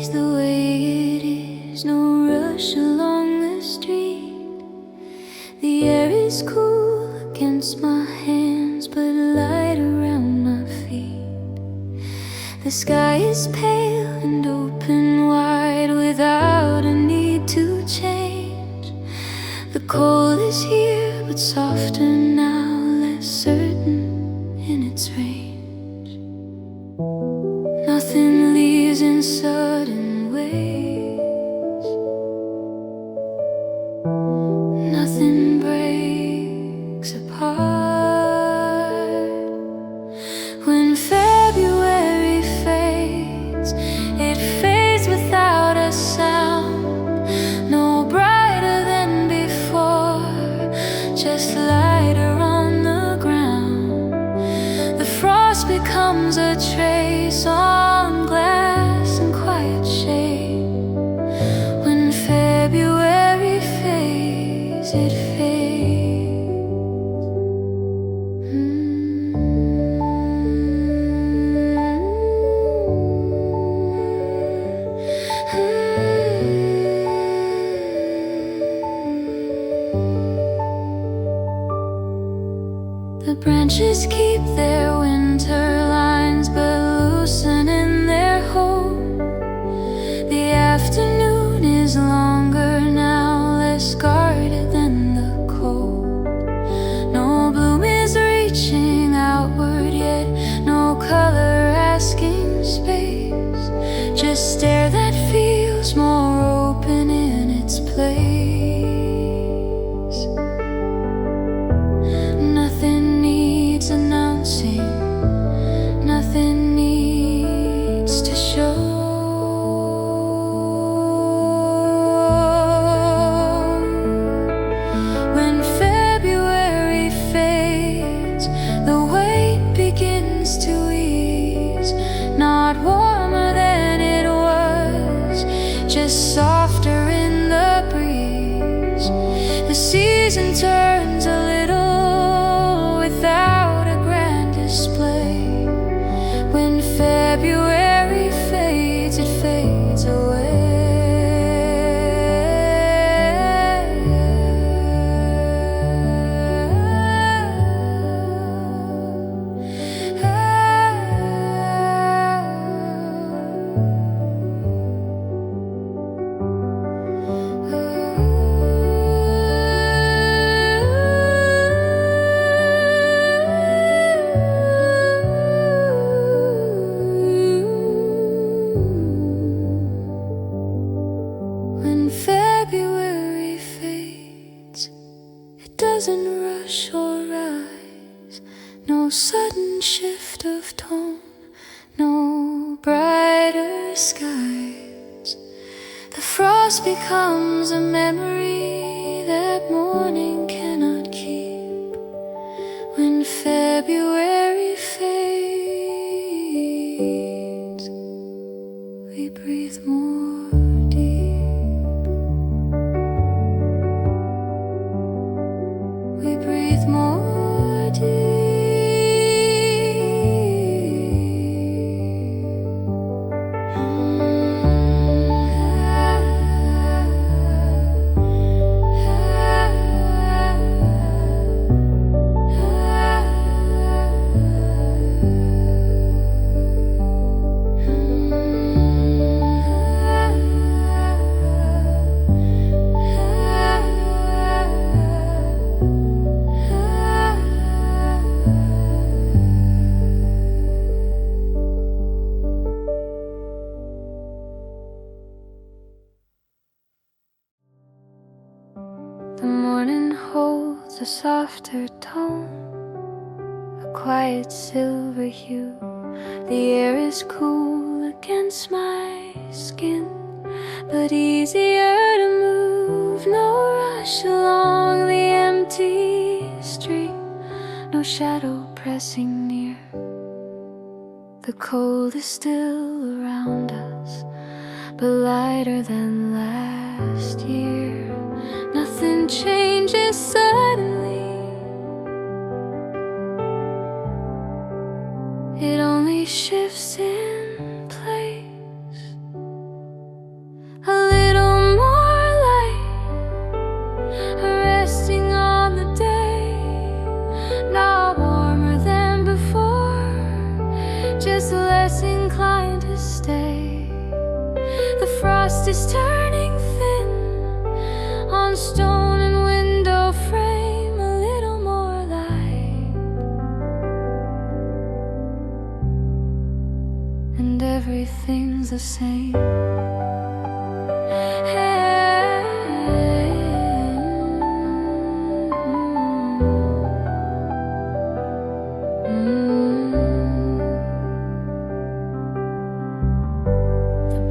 is the way it is. No rush along the street. The air is cool against my hands, but light around my feet. The sky is pale and open wide, without a need to change. The cold is here, but softer now, less certain in its range. Nothing leaves in sudden waves. Nothing breaks apart. When February fades, it fades without a sound. No brighter than before, just lighter on the ground. The frost becomes a trace on glass and quiet shade. When February fades, it fades. The branches keep their winter lines, but loosen in their home. The afternoon is longer now, less guarded than the cold. No bloom is reaching outward yet, no color asking space. Just stare that feels more open in its place. Nothing needs announcing, nothing needs to show. When February fades, the weight begins to ease. Not warmer than it was, just softer in the breeze. The season turns a little without a grand display. When February fades, it fades away. When February fades, it doesn't rush or rise. No sudden shift of tone, no brighter skies. The frost becomes a memory that morning cannot keep. When February fades, we breathe more deep. We breathe more deep. The morning holds a softer tone, a quiet silver hue. The air is cool against my skin, but easier to move. No rush along the empty street, no shadow pressing near. The cold is still around us, but lighter than last year. Nothing changes suddenly, it only shifts in place. less inclined to stay. The frost is turning thin on stone and window frame, a little more light, and everything's the same.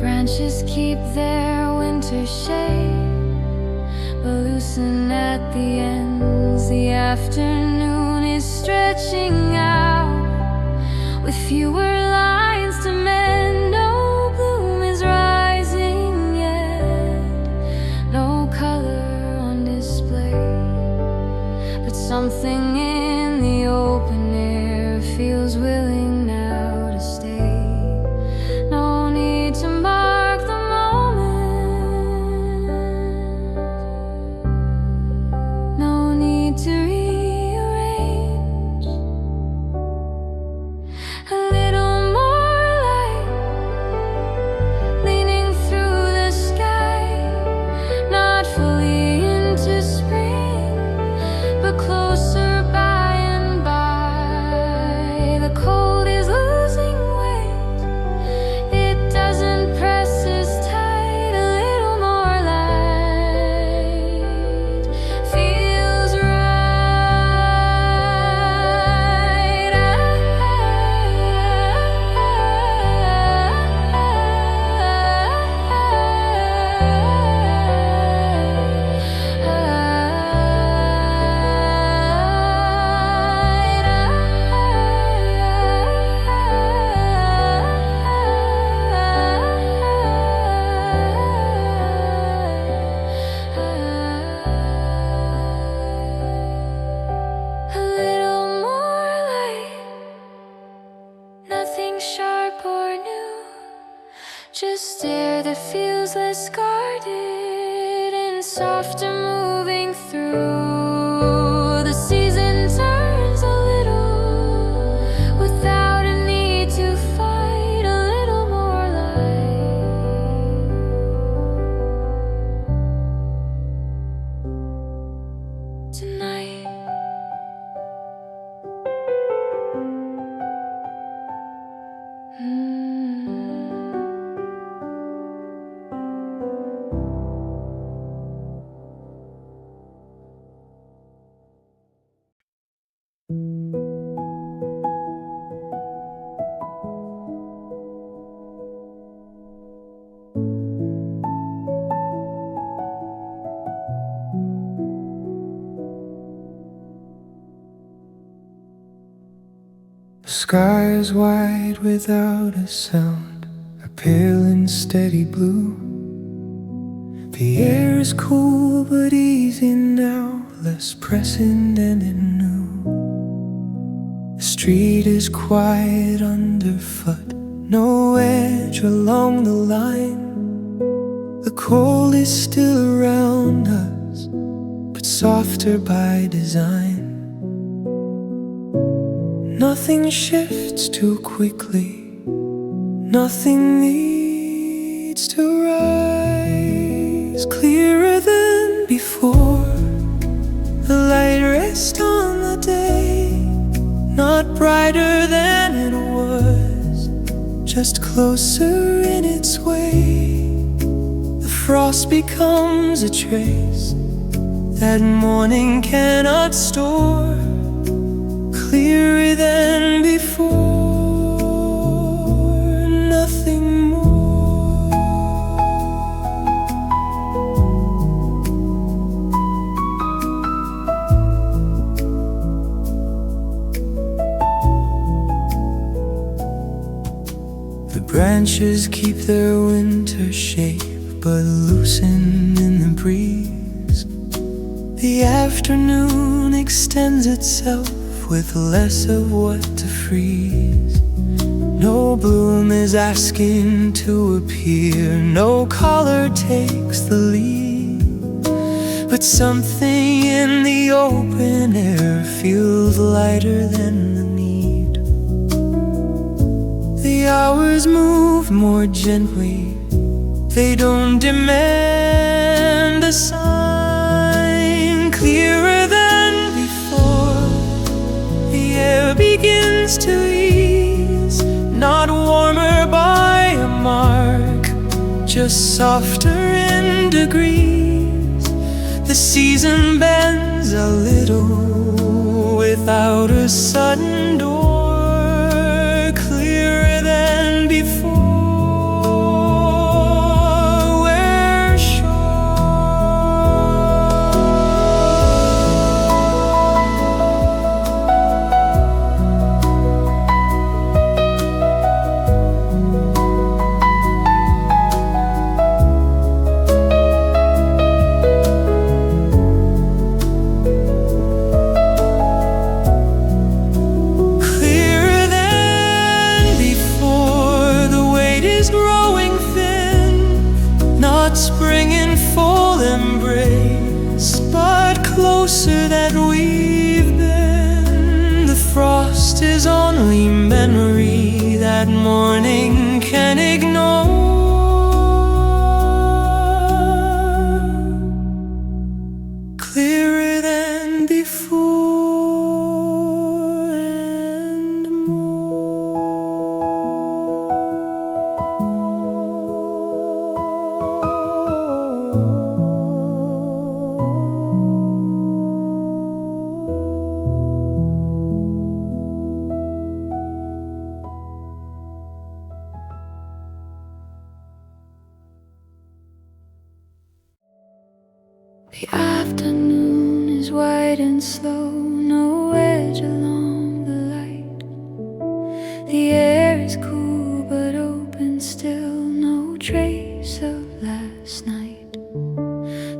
Branches keep their winter shade, but loosen at the ends. The afternoon is stretching out with fewer lines to mend. No bloom is rising yet, no color on display, but something in the open air feels willing now to stay. No need to mark the moment, no need to rearrange. A little more light leaning through the sky, not fully into spring, but closer by and by. The cold is losing weight, it doesn't press as tight. A little more light feels right. A little more light, nothing sharp or new, just air that feels less guarded and softer moving through. The season turns a little without a need to fight. A little more light tonight. The sky is wide without a sound, a pale and steady blue. The air is cool but easy now, less pressing and new. The street is quiet underfoot, no edge along the line. The cold is still around us, but softer by design. Nothing shifts too quickly, nothing needs to rise. Clearer than before, the light rests on the day, not brighter than it was, just closer in its way. The frost becomes a trace that morning cannot store. Clearer than before, nothing more. The branches keep their winter shape, but loosen in the breeze. The afternoon extends itself with less of what to freeze. No bloom is asking to appear, no color takes the lead, but something in the open air feels lighter than the need. The flowers move more gently. They don't demand a sign. Clearer than before, the air begins to ease. Not warmer by a mark, just softer in degrees. The season bends a little without a sudden door. Clearer than before, we're sure. Spring in full embrace, but closer than we've been. The frost is only memory that morning can ignore. Clearer than before and more. The afternoon is white and slow, no edge along the light. The air is cool but open still, no trace of last night.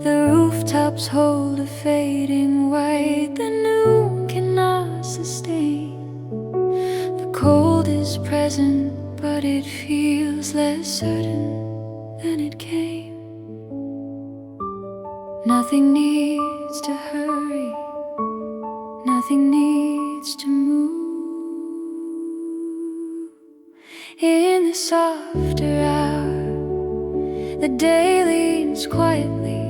The rooftops hold a fading white that noon cannot sustain. The cold is present but it feels less certain than it came. Nothing needs to hurry, nothing needs to move. In the softer hour, the day leans quietly,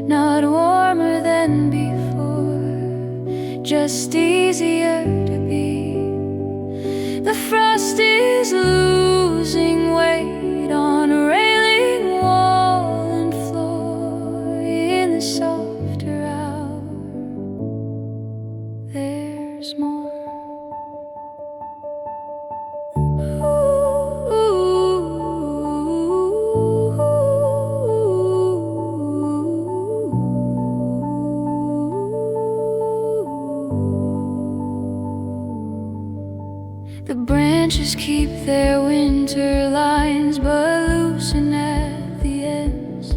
not warmer than before, just easier to be. The frost is losing weight on a railing wall and floor. In the softer hour, there's more. The branches keep their winter lines, but loosen at the ends.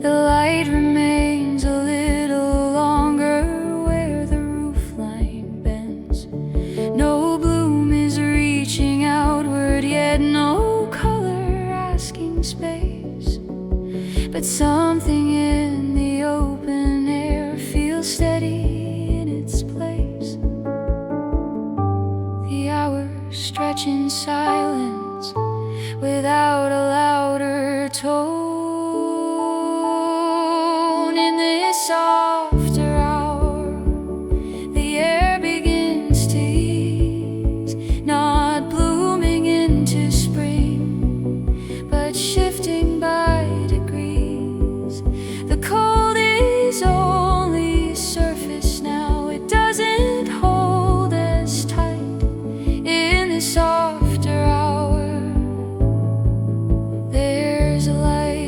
The light remains a little longer where the roofline bends. No bloom is reaching outward, yet no color asking space. But something in the open air feels steady in its place. The hours stretch in silence without a louder tone. In this softer hour, the air begins to ease, not blooming into spring, but shifting by degrees. The cold is only surface now, it doesn't hold as tight. In this softer hour, there's a light.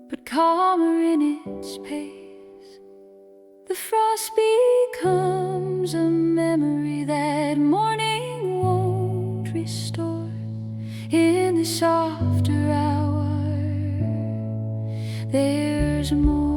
but calmer in its pace. The frost becomes a memory that morning won't restore. In the softer hour, there's more.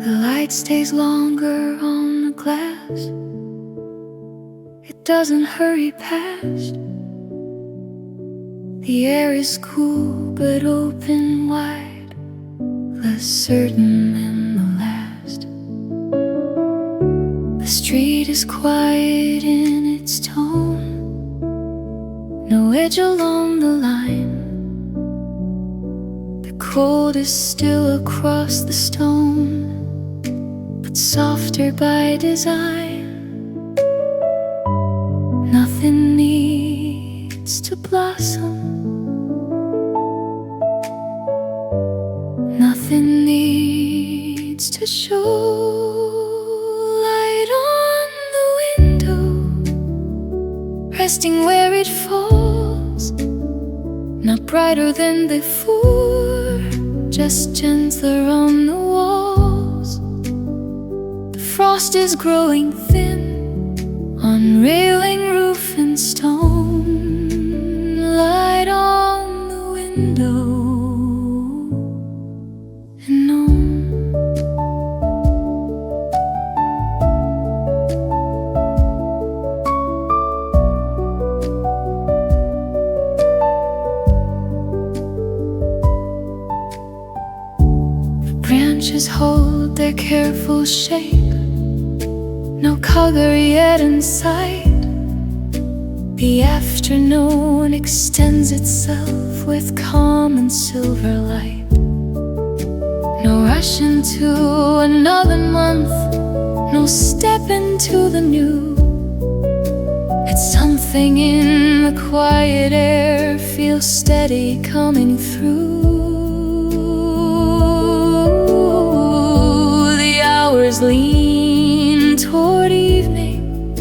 The light stays longer on the glass. It doesn't hurry past. The air is cool but open wide, less certain than the last. The street is quiet in its tone, no edge along the line. The cold is still across the stone, but softer by design. Nothing needs to blossom, nothing needs to show. Light on the window, resting where it falls, not brighter than before, just gentler on the walls. The frost is growing thin on railing, roof and stone. Light on the window and on. Branches hold their careful shape, no color yet in sight. The afternoon extends itself with calm and silver light. No rush into another month, no step into the new. It's something in the quiet air, feels steady coming through. Hours lean toward evening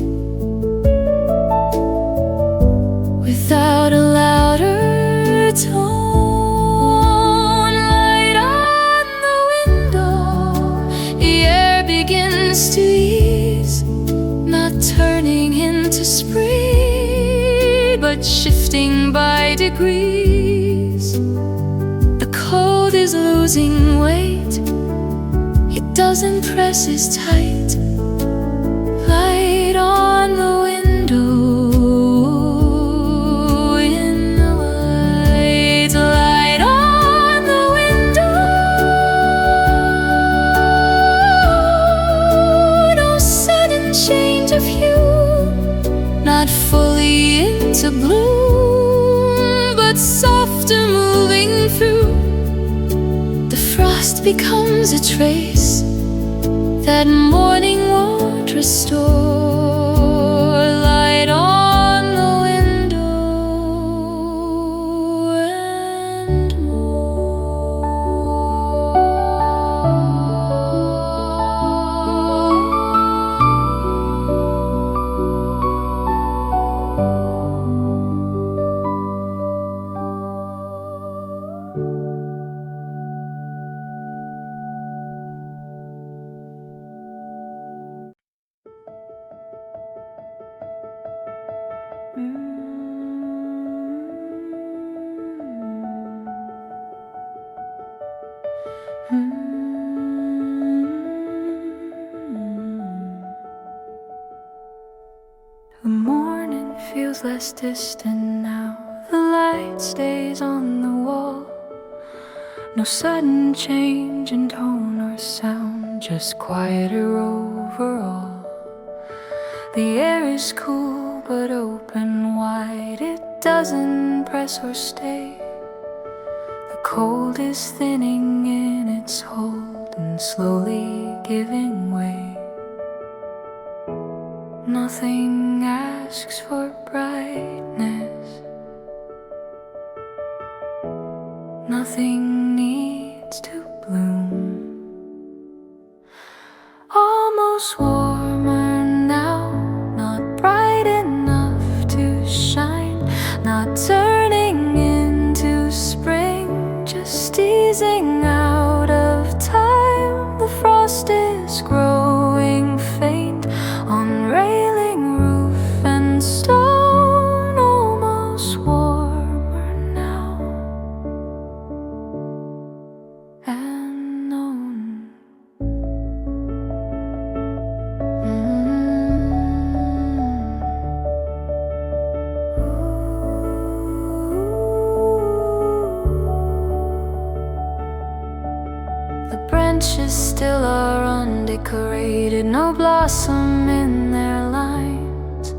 without a louder tone. Light on the window, the air begins to ease, not turning into spring, but shifting by degrees. The cold is losing weight, doesn't press as tight. Light on the window in the white. Light on the window. No sudden change of hue, not fully into bloom, but softer moving through. The frost becomes a trace that morning won't restore. Light on the window and The morning feels less distant now. The light stays on the wall. No sudden change in tone or sound, just quieter overall. The air is cool but open wide. It doesn't press or stay. The cold is thinning in its hold and slowly giving way. Nothing asks for brightness. Nothing needs to bloom. Almost warmer now, not bright enough to shine, not turning into spring, just easing out of time. The frost is growing faint on railing, roof and stone. Almost warmer now and known. The branches still are undecorated, no blossom in their lines,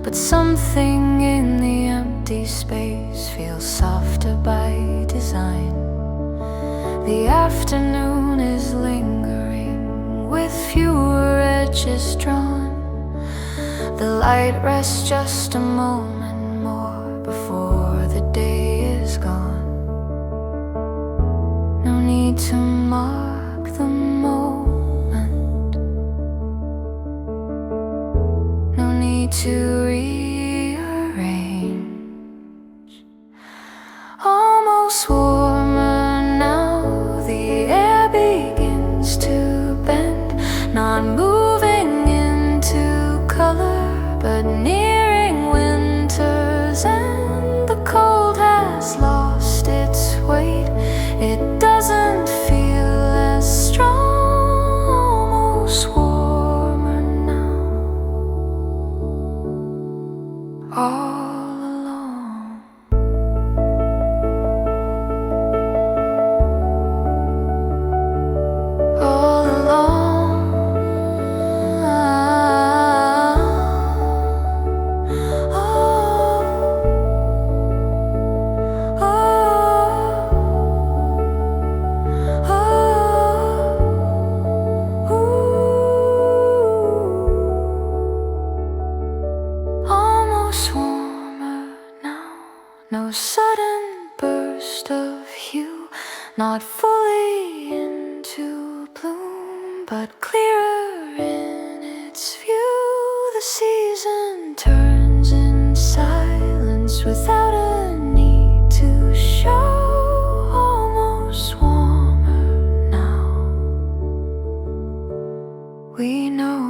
but something in the empty space feels softer by design. The afternoon is lingering with fewer edges drawn. The light rests just a moment more before the day is gone. No need to mark the moment. No need to rearrange. Almost warmer now. The air begins to bend, not moving into color, but nearing winter's end. The cold has lost its weight. It doesn't feel as strong. Almost warmer now. All along. All along. Almost warmer now. No sudden burst of hue, not fully into bloom, but clearer in its view. The season turns in silence without a need to show. Almost warmer now. We know.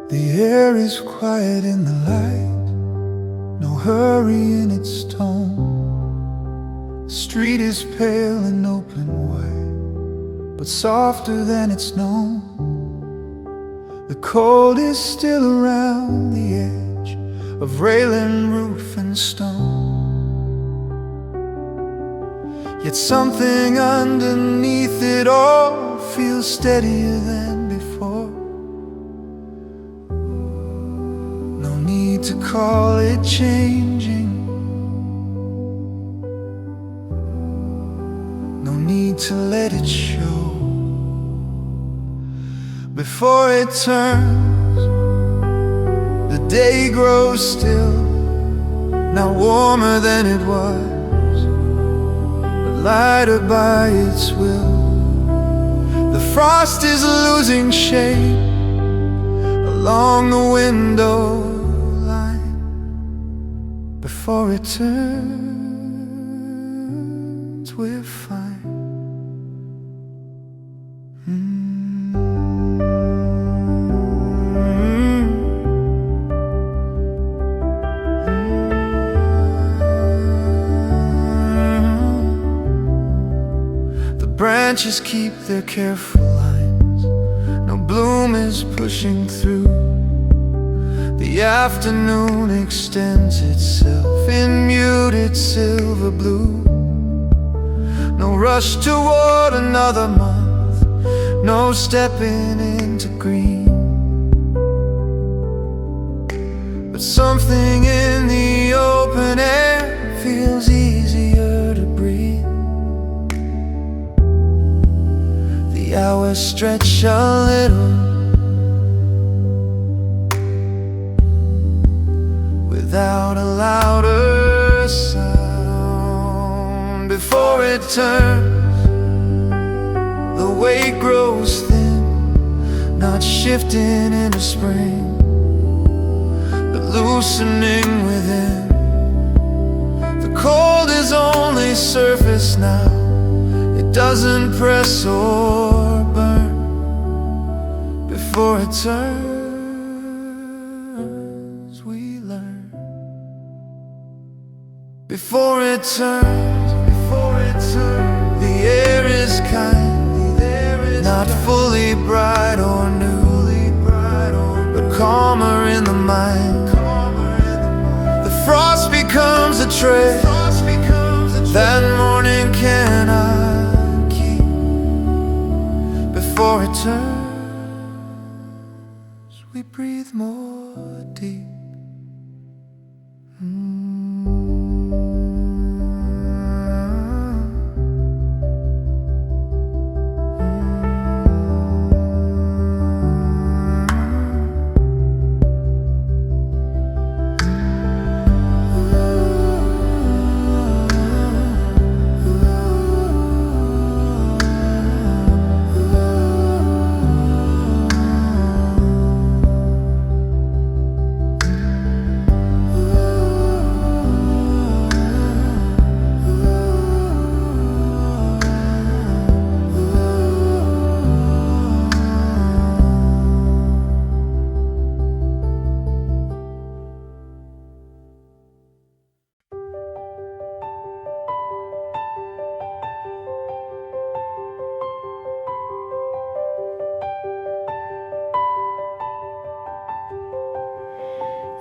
The air is quiet in the light, no hurry in its tone. The street is pale and open wide, but softer than it's known. The cold is still around the edge of railing, roof and stone. Yet something underneath it all feels steadier than before. No need to call it changing. No need to let it show. Before it turns, the day grows still, now warmer than it was, but lighter by its will. The frost is losing shape along the window line. Before it turns, we're fine. branches keep their careful lines. No bloom is pushing through. The afternoon extends itself in muted silver blue. No rush toward another month, no stepping into green. But something in the open air feels easier to breathe. The hours stretch a little without a louder sound. Before it turns, the weight grows thin, not shifting into spring, but loosening within. The cold is only surface now. It doesn't press or burn. Before it turns, we learn. Before it turns, the air is kind, not fully bright or new, but calmer in the mind. The frost becomes a trail that morning cannot keep. Before it turns, we breathe more deep.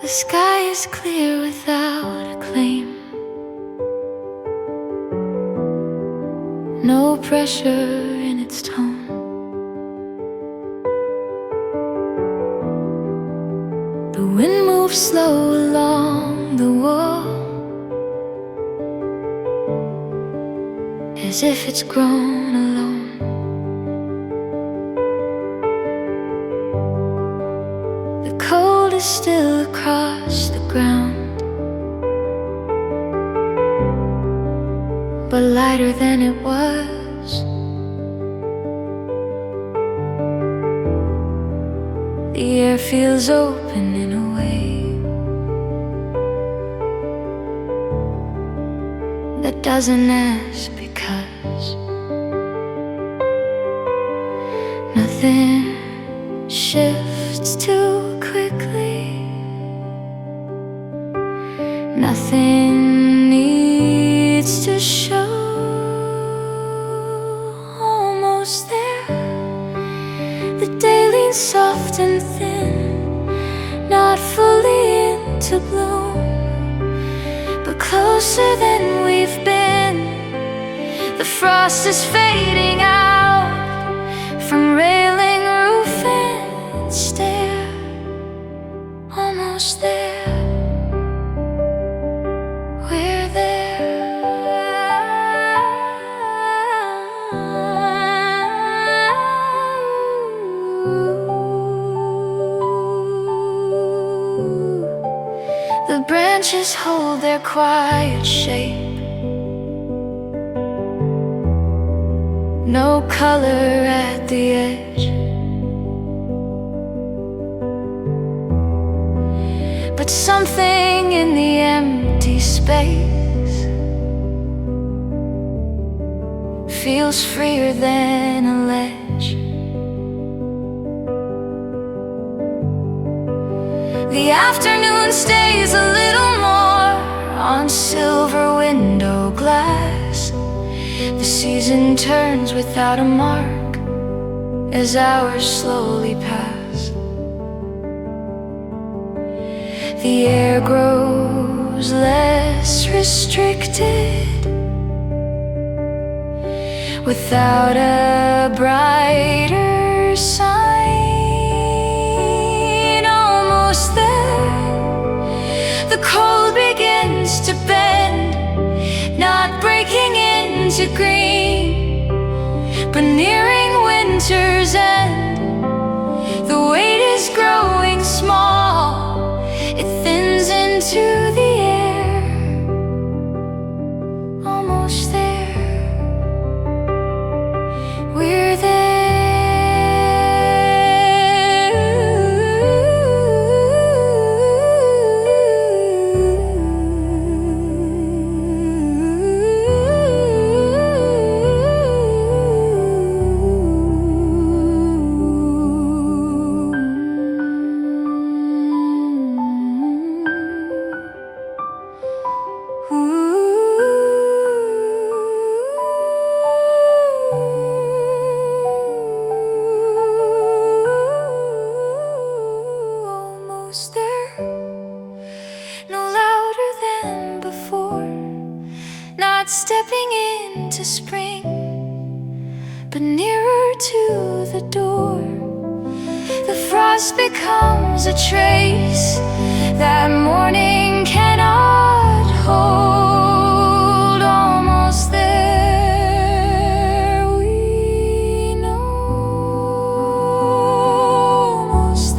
The sky is clear without a claim. No pressure in its tone. The wind moves slow along the wall, as if it's grown alone. The cold is still across the ground, but lighter than it was. The air feels open in a way that doesn't ask because. Nothing shifts too quickly. Nothing needs to show. Almost there. The day leans soft and thin, not fully into bloom, but closer than we've been. The frost is fading out from railing, roof and stair. Almost there. We're there. The branches hold their quiet shape. No color at the edge, but something in the empty space feels freer than a ledge. The afternoon stays a little more on silver window glass. The The season turns without a mark as hours slowly pass. The air grows less restricted without a brighter sign. Almost there, the cold begins to bend, not breaking into green, but nearing winter's end. The weight is growing small, it thins into the air. Almost there, we're there. Almost there, no louder than before, not stepping into spring, but nearer to the door. The frost becomes a trace that morning cannot hold. Almost there, we know. Almost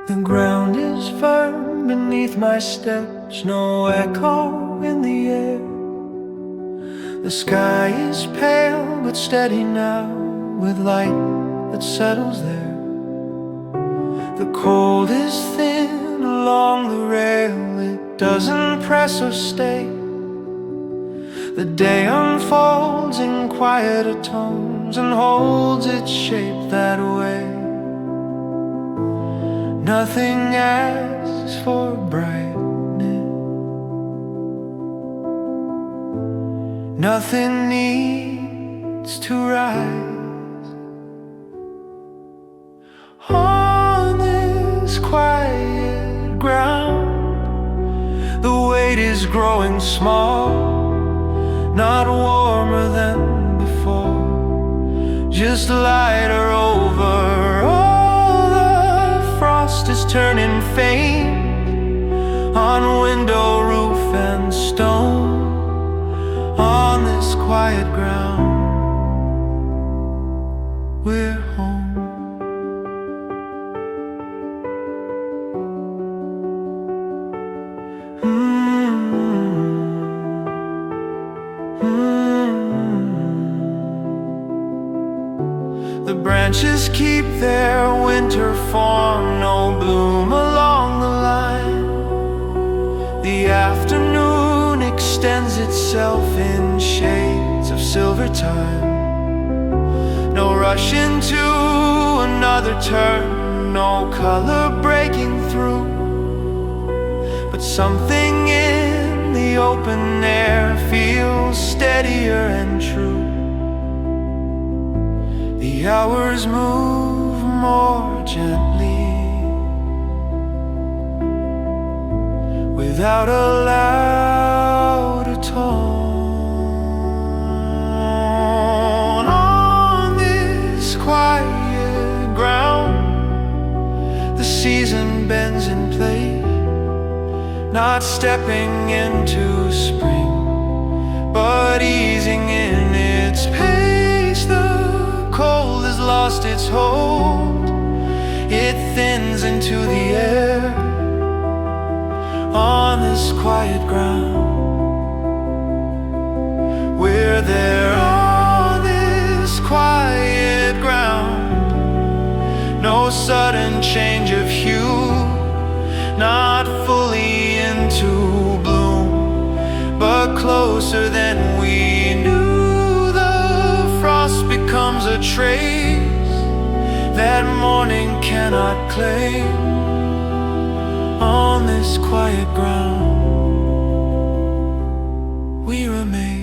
The ground is firm beneath my steps, no echo in the air. The sky is pale but steady now, with light that settles there. The cold is thin along the rail, it doesn't press or stay. The day unfolds in quieter tones and holds its shape that way. Nothing asks for brightness, nothing needs to rise. On this quiet ground, the weight is growing small, not warmer than before, just lighter over. Frost is turning faint on window, roof and stone. On this quiet ground, we're home. The branches keep their winter form, no bloom along the line. The afternoon extends itself in shades of silver time. No rush into another turn, no color breaking through, but something in the open air feels steadier and true. The hours move more gently, without a louder tone. On this quiet ground, the season bends in place, not stepping into spring, but easing in its pace. The cold has lost its hold, it thins into the air. this quiet ground. We're there on this quiet ground. No sudden change of hue, not fully into bloom, but closer than we knew. The frost becomes a trace that morning cannot claim. On this quiet ground we remain.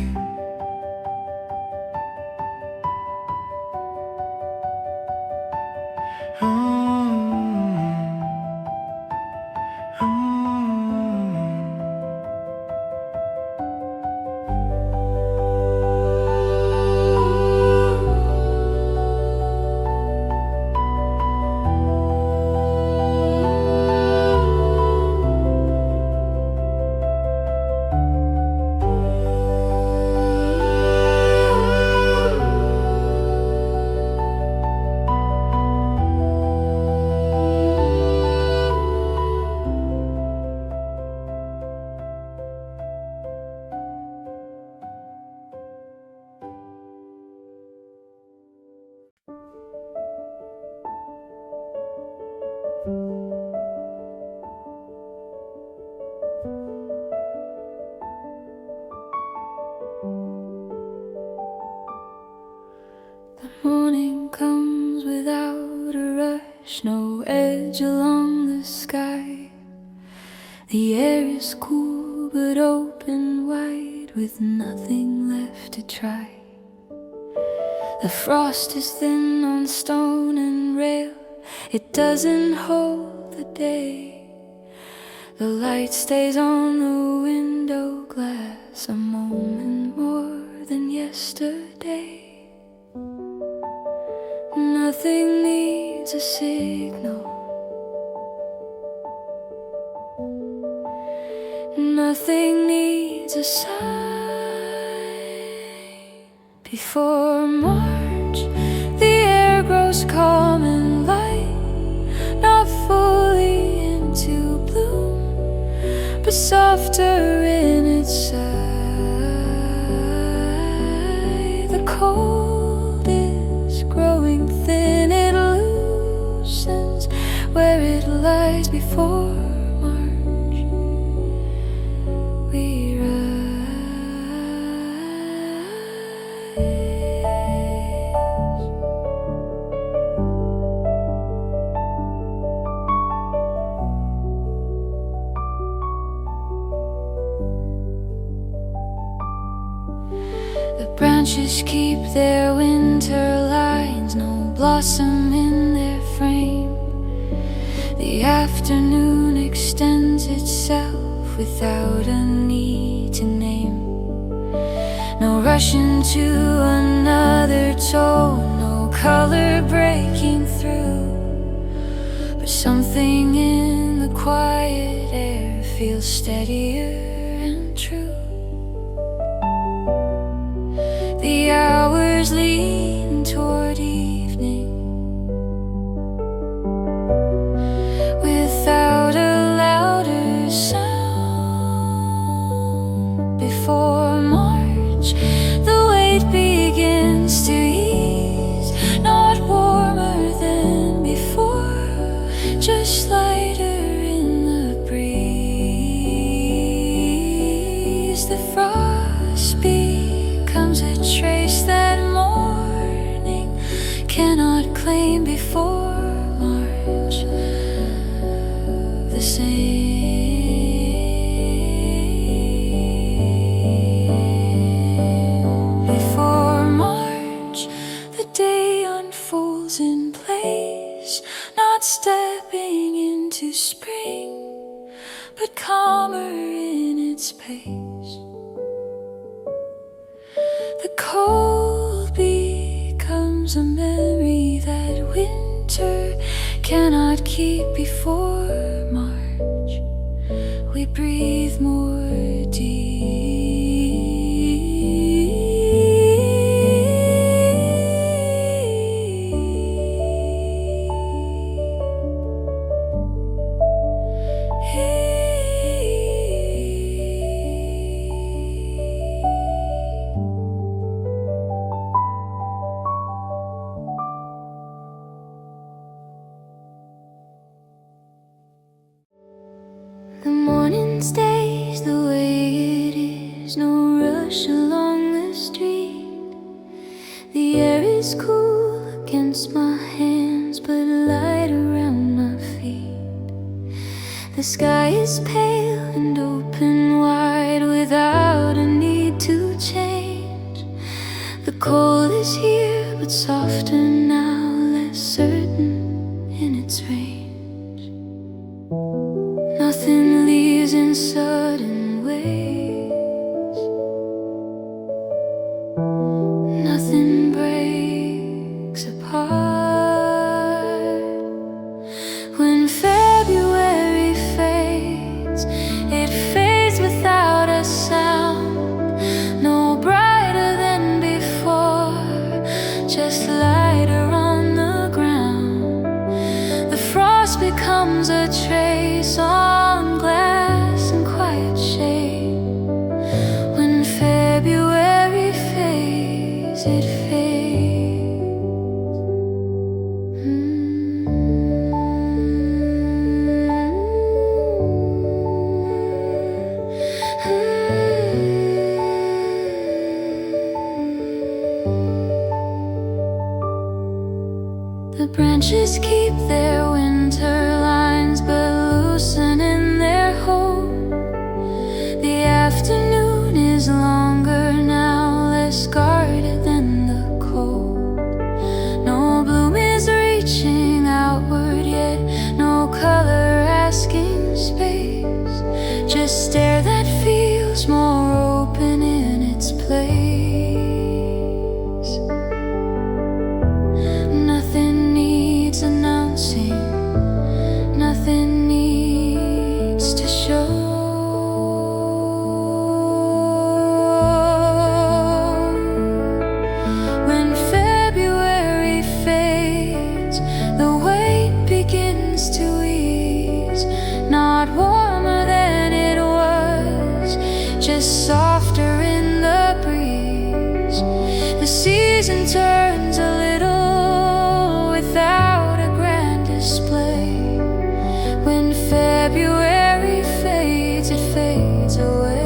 Morning comes without a rush, no edge along the sky. The air is cool but open wide, with nothing left to try. The frost is thin on stone and rail, it doesn't hold the day. The light stays on the window glass, a moment more than yesterday. Nothing needs a signal, nothing needs a sign. Before March, the air grows calm and light, not fully into bloom, but softer in its sigh. The cold is growing thin, it loosens where it lies. Before March we The branches keep their winter lines, no blossom in their frame. The afternoon extends itself without a need to name. No rush into another tone, no color breaking through, but something in the quiet air feels steadier and true. The hours lean toward evening without a louder sound. Before March, the weight begins to ease, not warmer than before, just lighter in the breeze. The frost becomes a trace that morning cannot claim. Before March, the same. Before March, the day unfolds in place, not stepping into spring, but calmer in its pace. The cold becomes a memory that winter cannot keep. Before March, we breathe more deep. is no rush along the street. The air is cool against my hands, but light around my feet. The sky is pale and open wide without a need to change. The cold is here but softer now, less certain in its range. Nothing leaves in sudden waves. Nothing breaks apart. When February fades, it fades without a sound. No brighter than before, just lighter on the ground. The frost becomes a trace on glass and quiet shade. When February fades, it fades. The branches keep their winter lines, but loosen in their hold. The afternoon is longer now, less guarded than the cold. No bloom is reaching outward yet, no color asking space. Just air that feels more open in its place. Nothing needs announcing, nothing needs to show. When February fades, the weight begins to ease. Not warmer than it was, just softer in the breeze. The season turns a little without a grand display. When February fades, it fades away.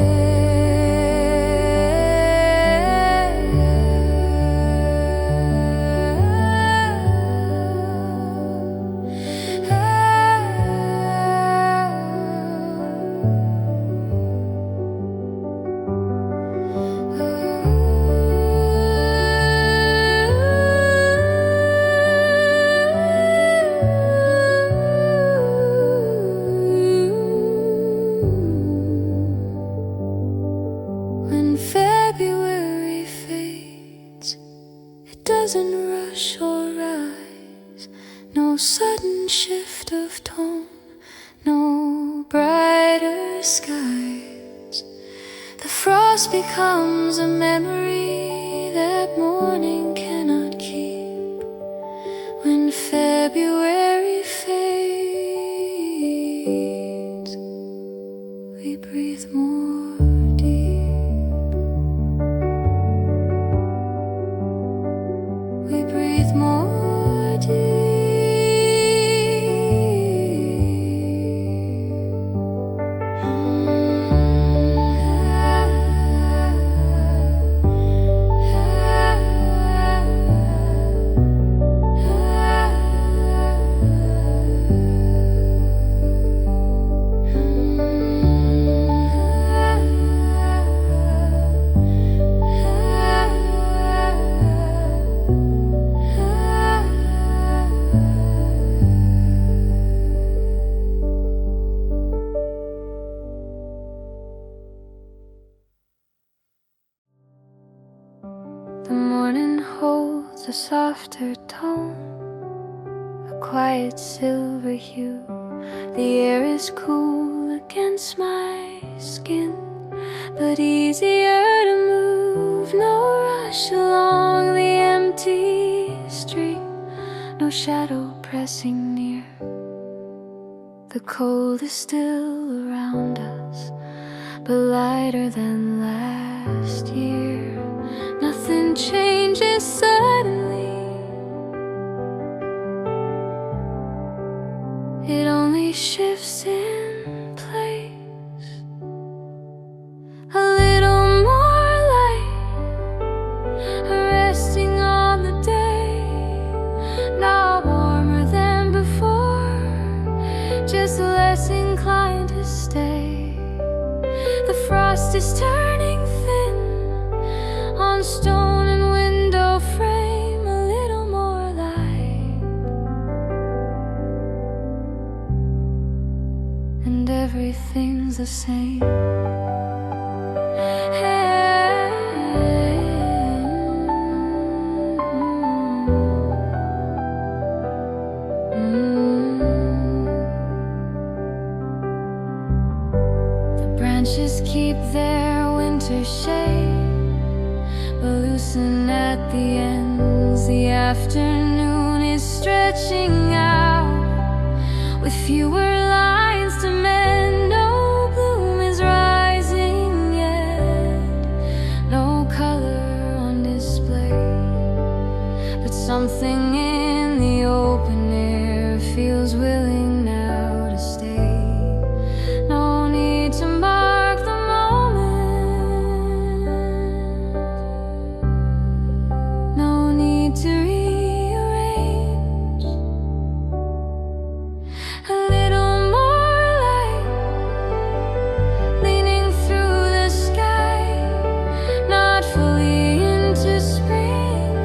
When February fades, it doesn't rush or rise. No sudden shift of tone, no brighter skies. The frost becomes a memory that morning cannot keep. When February fades, we breathe more deep. We breathe more deep. The morning holds a softer tone, a quiet silver hue. The air is cool against my skin, but easier to move. No rush along the empty street, no shadow pressing near. The cold is still around us, but lighter than last year. Nothing changes suddenly, it only shifts in place. A little Frost is turning thin on stone and window frame, a little more light, and everything's the same. Branches keep their winter shade, but loosen at the ends. The afternoon is stretching out with fewer lines to mend. No bloom is rising yet, no color on display, but something in the open air feels willing now to stay. No need to mark the moment, no need to rearrange. A little more light leaning through the sky, not fully into spring,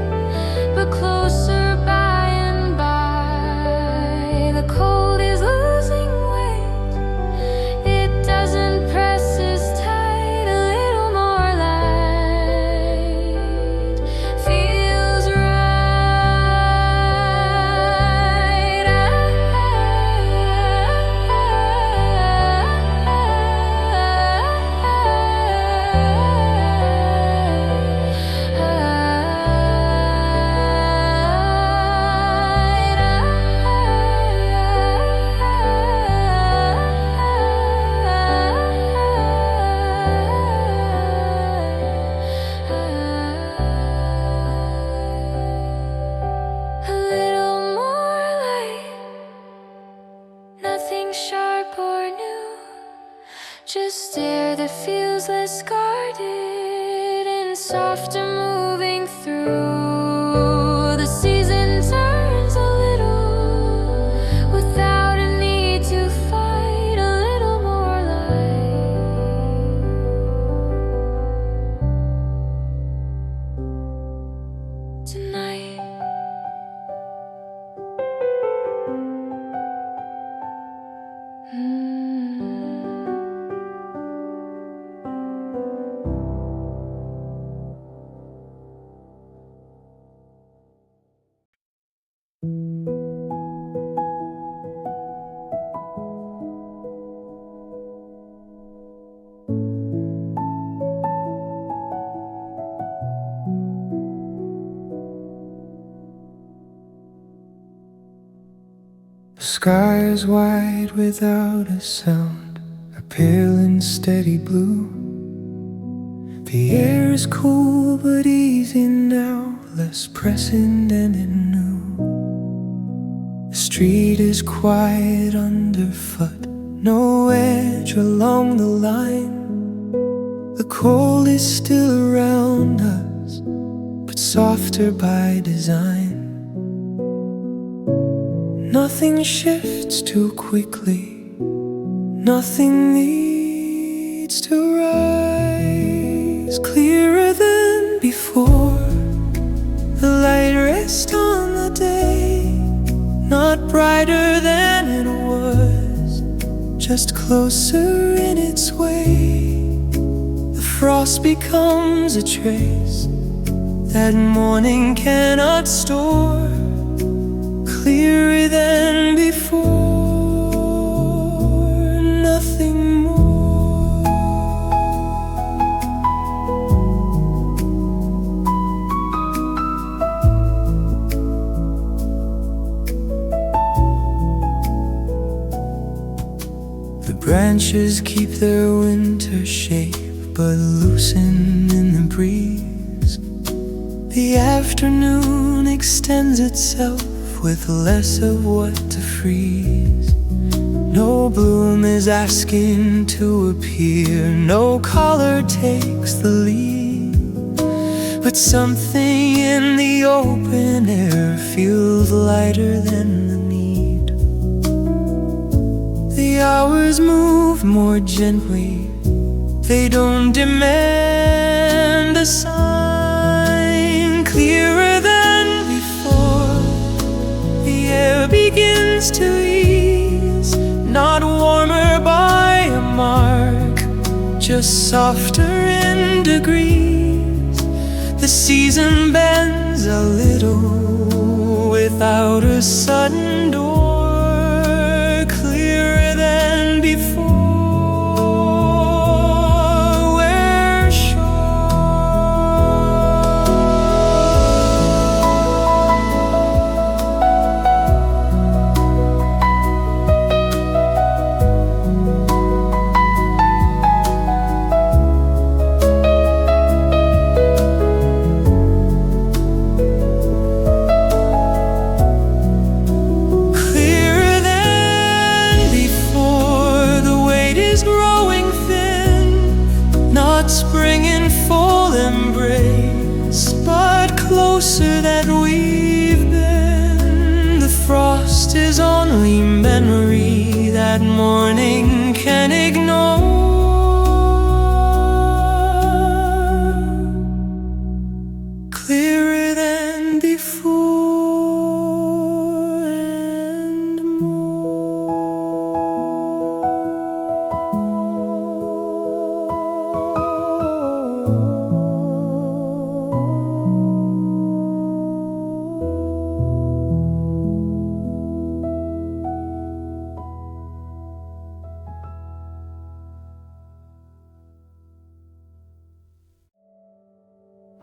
but closer by and by. The cold is losing weight, it doesn't press as tight. A little more light feels right. A little more light, nothing sharp or new, just air that feels less guarded and softer moving through. The season turns a little without a need to fight. A little more light tonight. The sky is white without a sound, a pale and steady blue. The air is cool but easy now, less pressing than it knew. The street is quiet underfoot, no edge along the line. The cold is still around us, but softer by design. Nothing shifts too quickly, nothing needs to rise. Clearer than before, the light rests on the day, not brighter than it was, just closer in its way. The frost becomes a trace that morning cannot store. Clearer than before, nothing more. The branches keep their winter shape, but loosen in the breeze. The afternoon extends itself with less of what to freeze. No bloom is asking to appear, no color takes the lead, but something in the open air feels lighter than the need. The hours move more gently, They don't demand a sign. Clearer than before, the air begins to ease. Not warmer by a mark, just softer in degrees. The season bends a little without a sudden door. Clearer than before, we're spring in full embrace, but closer than we've been. The frost is only memory that morning can ignore. Clearer than before and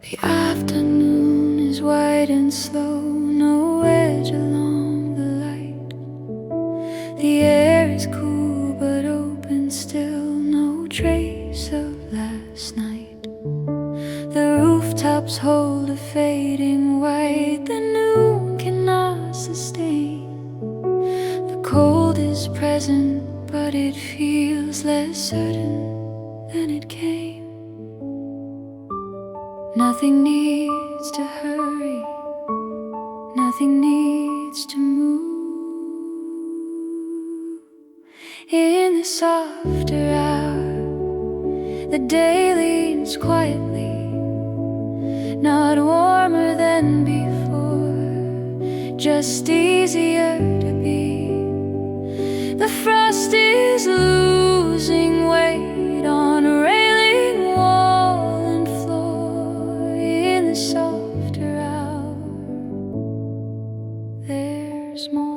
The afternoon is white and slow, no edge along the light. The air is cool but open still, no trace of last night. The rooftops hold a fading white that noon cannot sustain. The cold is present but it feels less certain than it came. Nothing needs to hurry, nothing needs to move. In the softer hour, the day leans quietly, not warmer than before, just easier to be. The frost is losing weight on a railing wall and floor. In the softer hour, there's more.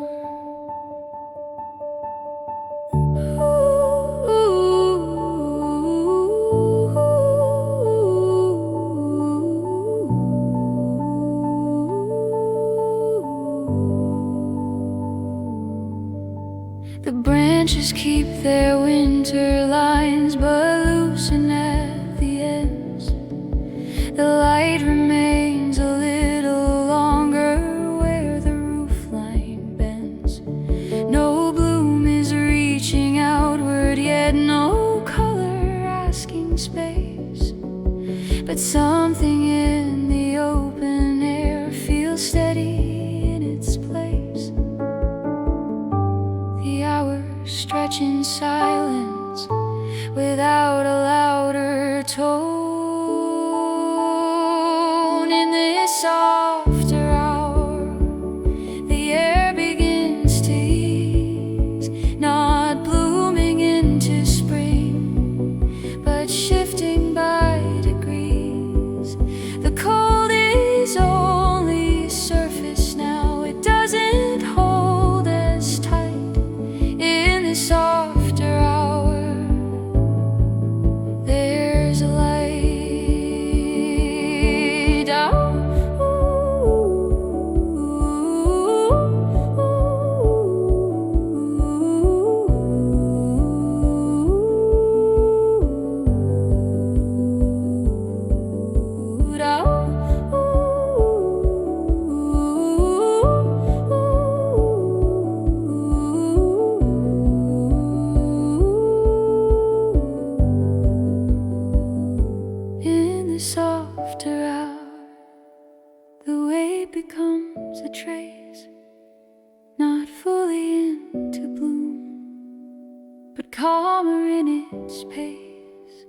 The branches keep their winter lines, but loosen at the ends. The light remains a little longer where the roof line bends. No bloom is reaching outward, yet no color asking space. But something in the open air feels steady in its place. The hours stretch in silence without a louder tone. In this softer hour, the air begins to ease, not blooming into spring, but shifting by degrees. The cold is only surface now, it doesn't hold as tight. In this softer hour, there's a light. In the softer hour, the wave becomes a trace, not fully into bloom, but calmer in its pace.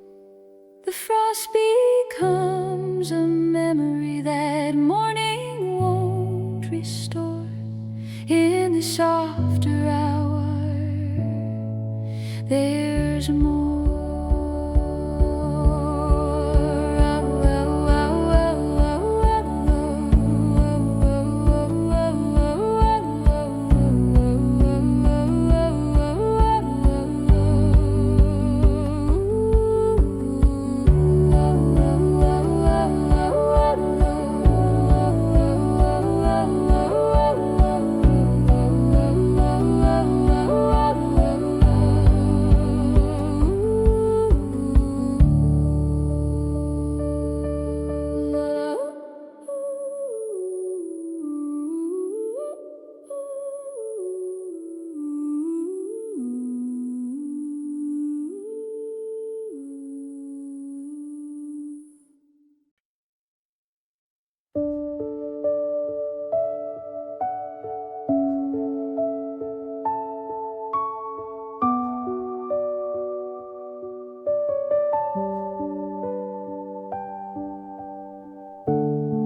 The frost becomes a memory that morning won't restore. In the softer hour, there's more.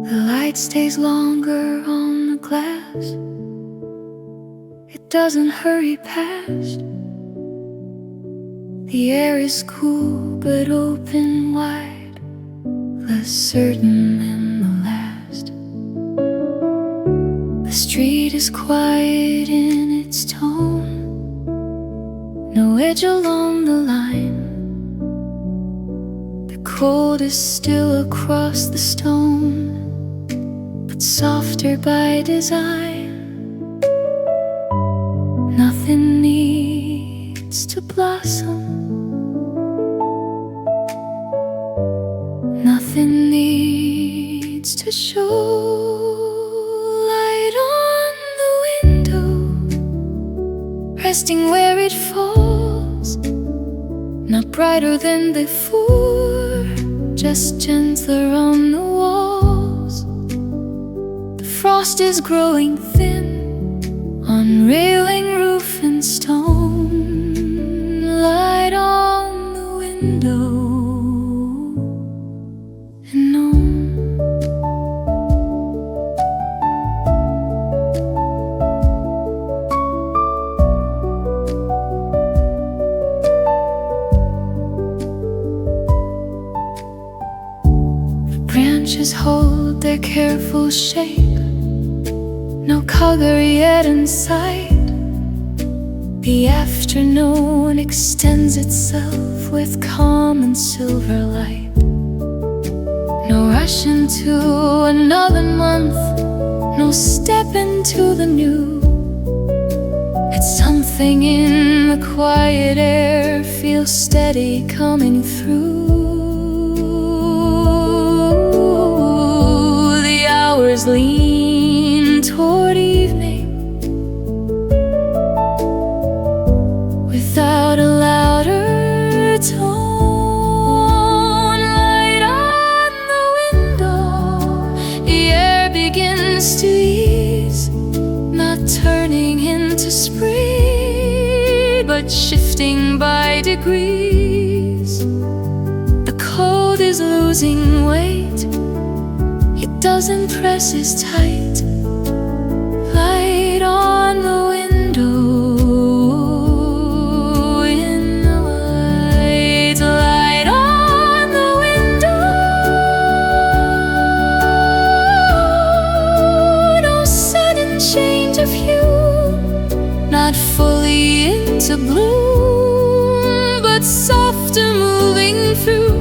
The light stays longer on the glass. It doesn't hurry past. The air is cool but open wide, less certain than the last. The street is quiet in its tone, no edge along the line. The cold is still across the stone, softer by design. Nothing needs to blossom, nothing needs to show. Light on the window, resting where it falls, not brighter than before, just gentler on the walls. Frost is growing thin on railing, roof and stone. Light on the window and on. The branches hold their careful shape, no color yet in sight. The afternoon extends itself with calm and silver light. No rush into another month, no step into the new. It's something in the quiet air, feels steady coming through. The hours lean toward evening without a louder tone. Light on the window, the air begins to ease, not turning into spring, but shifting by degrees. The cold is losing weight, it doesn't press as tight. Light on the window, in the light. Light on the window, no sudden change of hue, not fully into bloom, but softer moving through.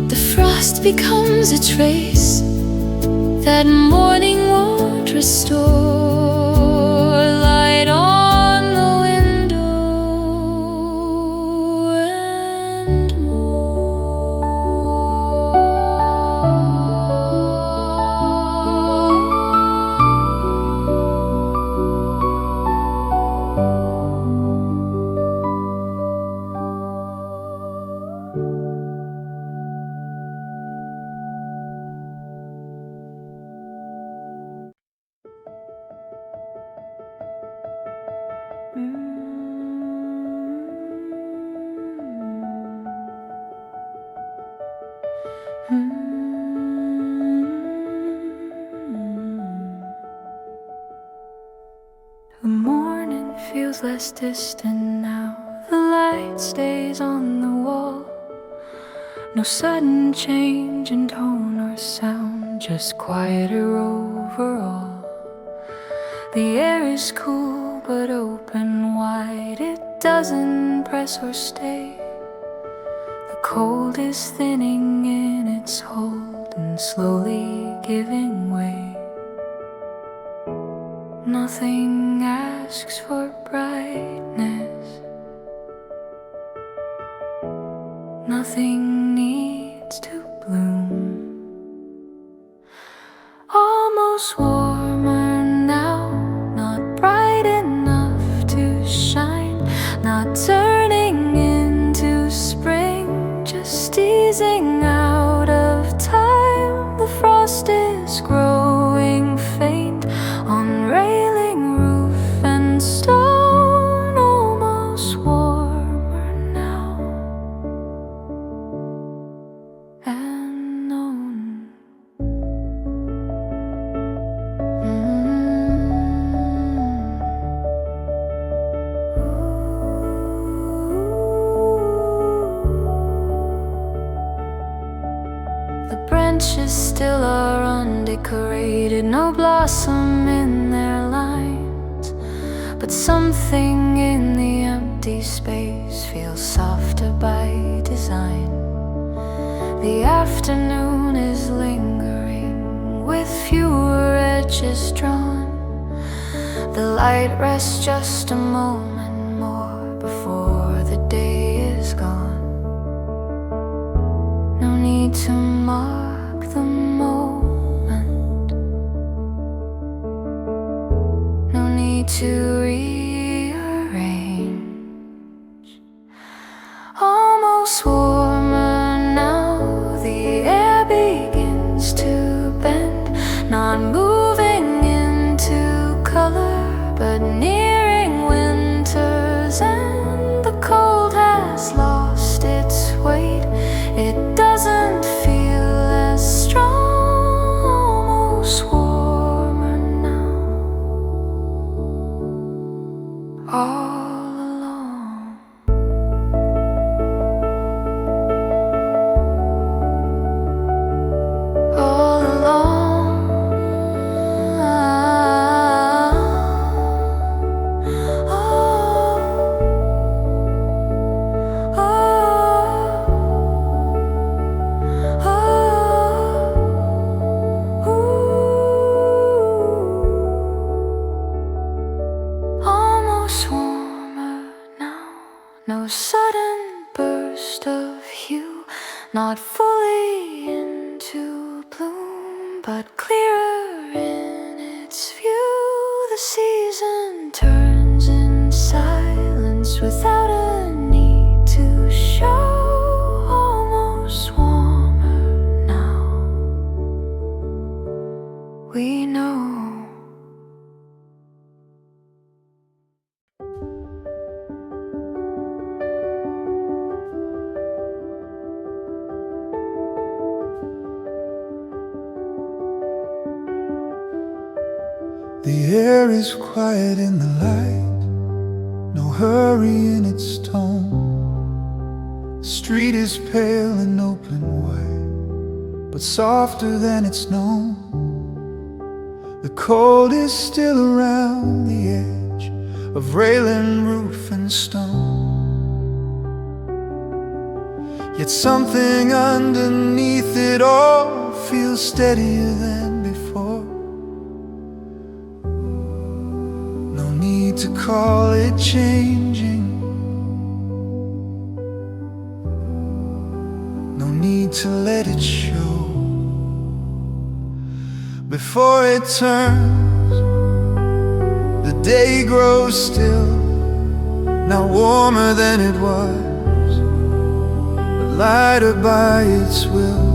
The frost becomes a trace that morning won't restore. Light on the window and The morning feels less distant now. The light stays on the wall. No sudden change in tone or sound, just quieter overall. The air is cool but open wide. It doesn't press or stay. The cold is thinning in its hold and slowly giving way. Nothing asks for brightness. Nothing needs to bloom. Almost warmer now, not bright enough to shine, not turning into spring, just easing out of time. The frost is growing faint on railing, roof and stone. Almost warmer now and known. The branches still are undecorated, no blossom in their lines, but something in the empty space feels softer by design. The afternoon is lingering with fewer edges drawn. The light rests just a moment more before the day is gone. No need to mark the moment. No need to rearrange. Almost warmer now. The air begins to bend, not moving into color, but nearing winter's end. The cold has lost its weight. It doesn't feel as strong. Almost warmer now. All along. All along. Almost warmer now. No sudden burst of hue, not fully into bloom, but clearer in its view. The season turns in silence without a need to show. Almost warmer now. We know. The air is quiet in the light, no hurry in its tone. The street is pale and open wide, but softer than it's known. The cold is still around the edge of railing, roof and stone. Yet something underneath it all feels steadier than before. No need to call it changing, no need to let it show. Before it turns, the day grows still, now warmer than it was, but lighter by its will.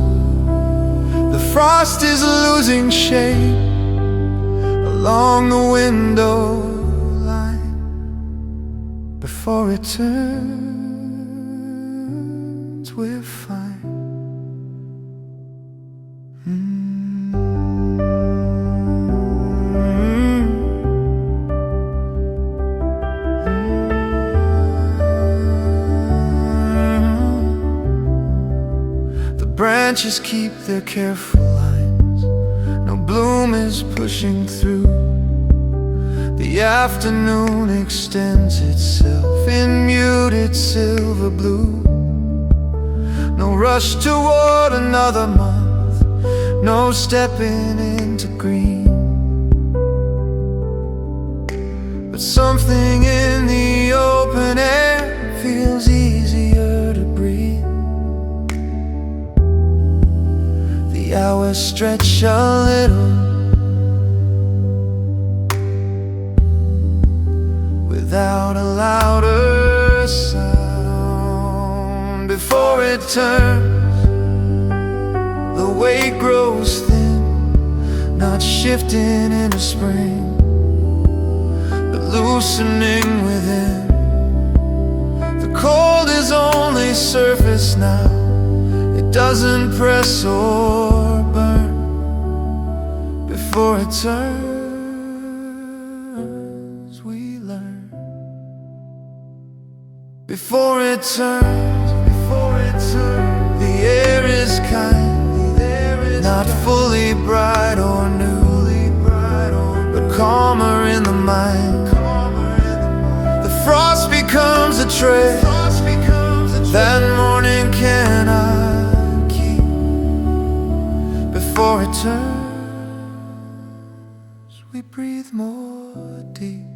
The frost is losing shape along the window line. Before it turns, we're fine. branches keep their careful lines. No bloom is pushing through. The afternoon extends itself in muted silver blue. No rush toward another month, no stepping into green. But something in the open air feels easier to breathe. The hours stretch a little without a louder sound. Before it turns, the weight grows thin, not shifting into spring, but loosening within. The cold is only surface now. It doesn't press or burn. Before it turns, we learn. Before it turns, the air is kind, not fully bright or new, but calmer in the mind. The frost becomes a trail that morning cannot keep. Before it turns, we breathe more deep.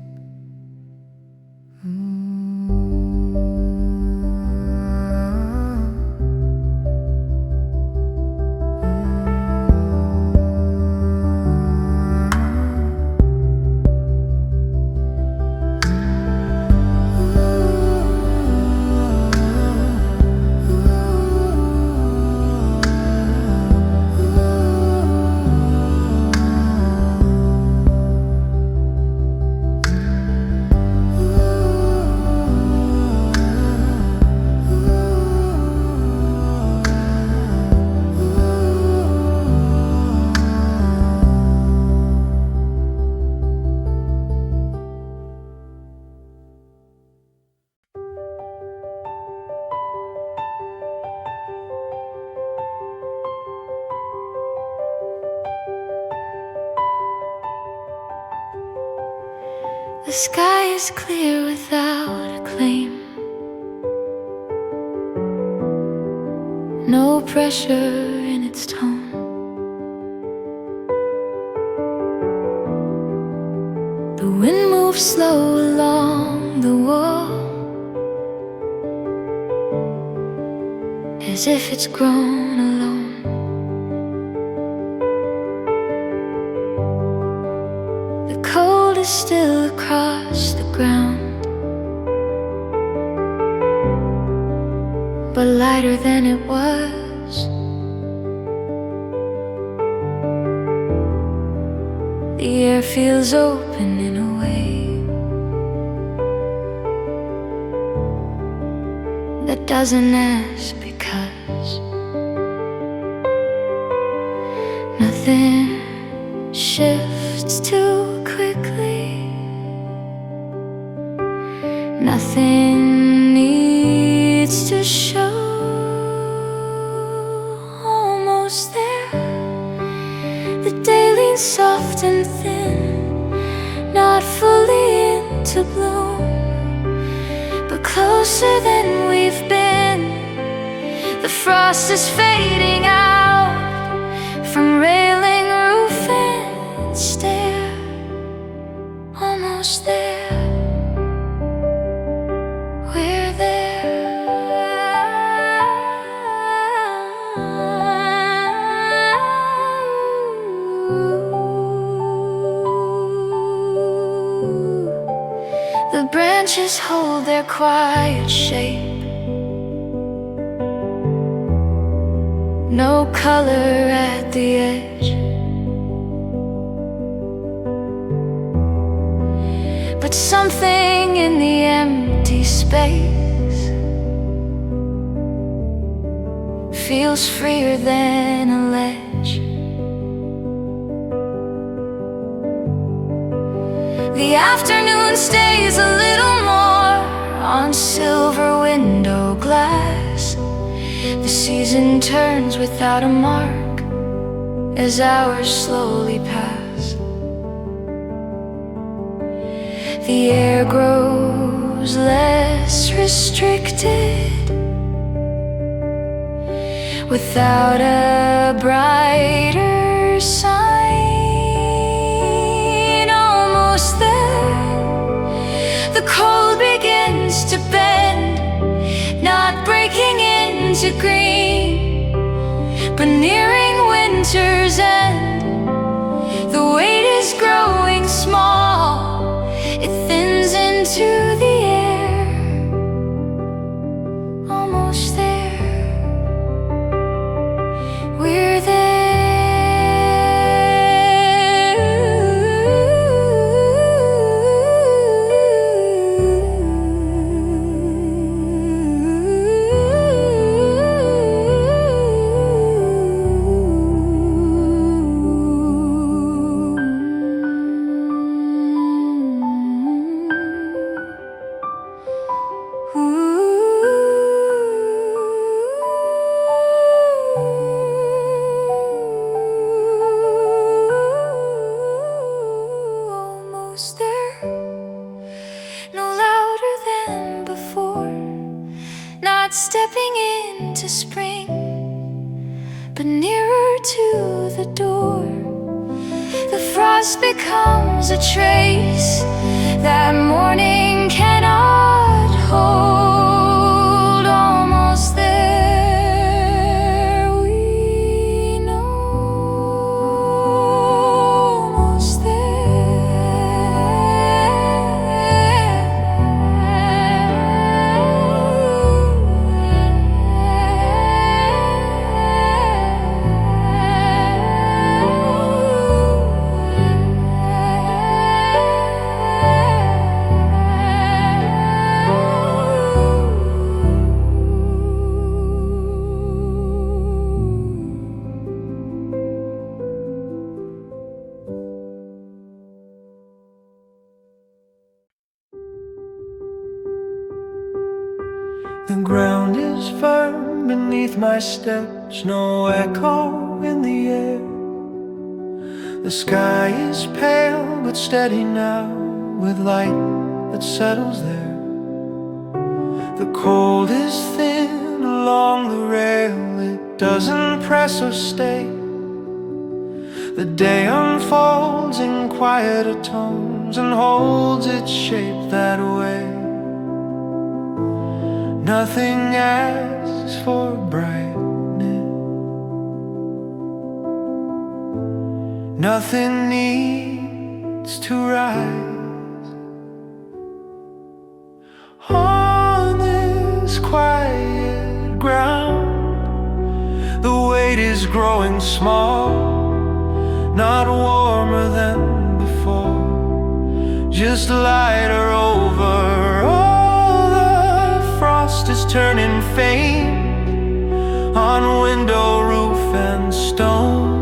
The sky is clear without a claim. No pressure in its tone. The wind moves slow along the wall, as if it's grown alone. The cold is still across the ground, but lighter than it was. The air feels open in a way that doesn't ask because. Nothing shifts too quickly. Nothing needs to show. Almost there. The day leans soft and thin, not fully into bloom, but closer than we've been. The frost is fading out from railing, roof and stair. Almost there. We're there. The branches hold their quiet shape. No color at the edge, but something in the empty space feels freer than a ledge. The afternoon stays a little more on silver window glass. The season turns without a mark as hours slowly pass. The air grows less restricted without a brighter sign. Almost there, the cold begins to bend, not breaking into green, but nearing winter's end. The weight is growing small, it thins into the air. Almost there, we're there. Almost there, no louder than before, not stepping into spring, but nearer to the door. The frost becomes a trace that morning cannot hold. Almost there, we know. Almost The ground is firm beneath my steps, no echo in the air. The sky is pale but steady now, with light that settles there. The cold is thin along the rail, it doesn't press or stay. The day unfolds in quieter tones and holds its shape that way. Nothing asks for brightness, nothing needs to rise. On this quiet ground, the weight is growing small, not warmer than before, just lighter over. Frost is turning faint on window, roof and stone.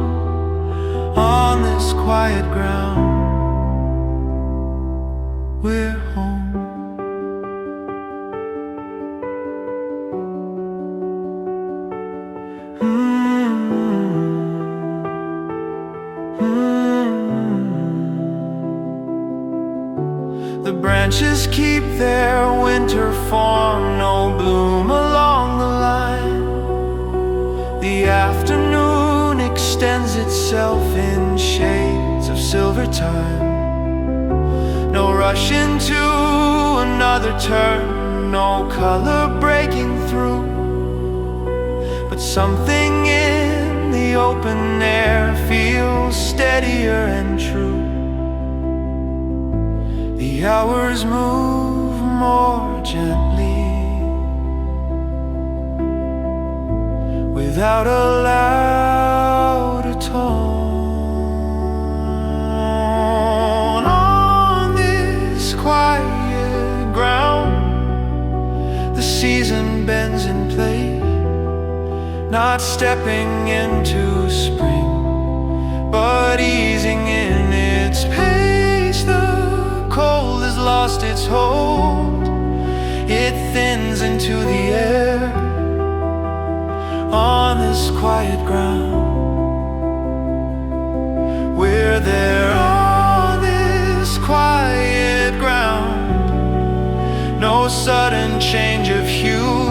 On this quiet ground, we're home. The branches keep their winter form, no bloom along the line. The afternoon extends itself in shades of silver time. No rush into another turn, no color breaking through, but something in the open air feels steadier and true. The hours move more gently, without a louder tone. On this quiet ground, the season bends in place, not stepping into spring, but easing in its pace. The cold has lost its hold, it thins into the air. quiet ground. We're there on this quiet ground. No sudden change of hue,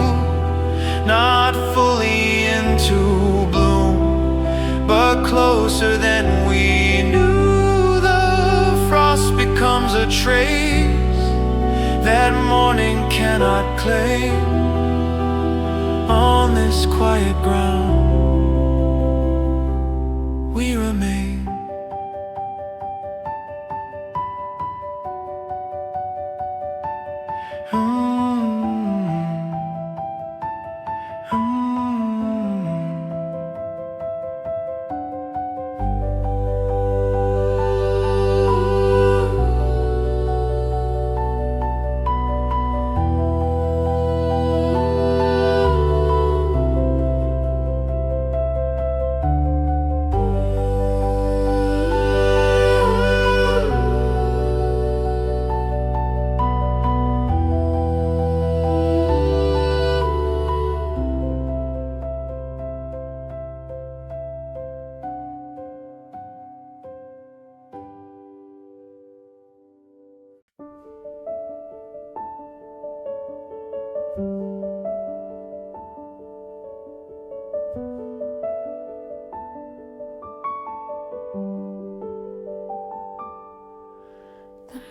not fully into bloom, but closer than we knew. The frost becomes a trace that morning cannot claim. On this quiet ground we remain.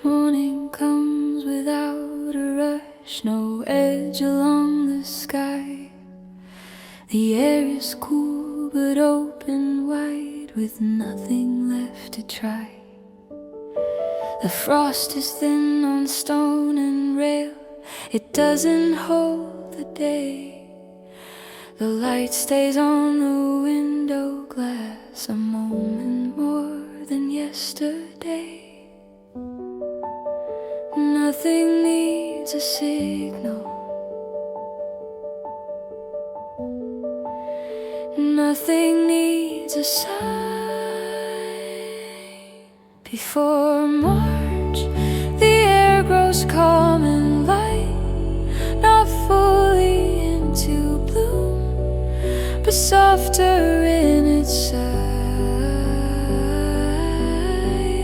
Morning comes without a rush, no edge along the sky. The air is cool but open wide, with nothing left to try. The frost is thin on stone and rail, it doesn't hold the day. The light stays on the window glass, a moment more than yesterday. Nothing needs a signal, nothing needs a sign. Before March, the air grows calm and light, not fully into bloom, but softer in its sigh.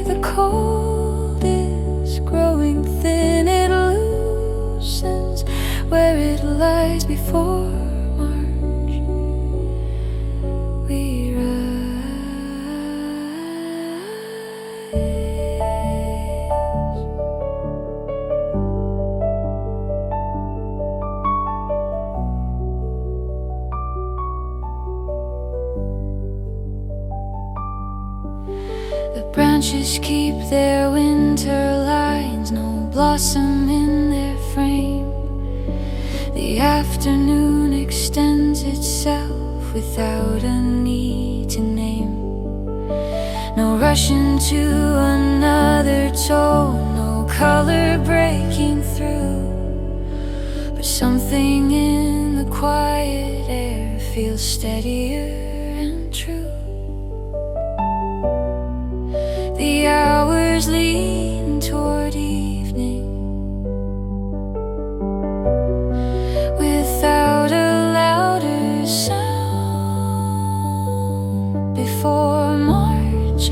The cold is growing thin, it loosens where it lies. Before March we branches keep their winter lines, no blossom in their frame. The afternoon extends itself without a need to name. No rush into another tone, no color breaking through, but something in the quiet air feels steadier and true. The hours lean toward evening, without a louder sound. Before March,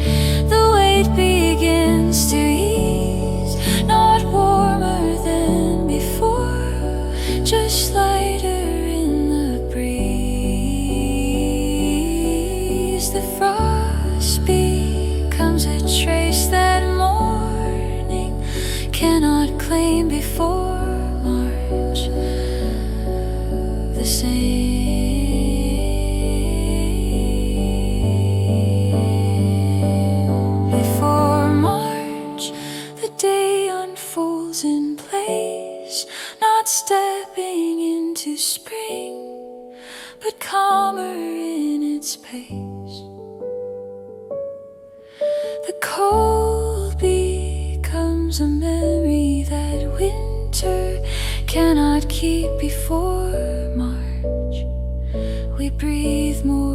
the weight begins to ease, not warmer than before, just lighter in the breeze. The frost becomes a trace that morning cannot claim. Before March, the same. Before March, the day unfolds in place, not stepping into spring, but calmer in its pace. The cold becomes a memory that winter cannot keep. Before March, we breathe more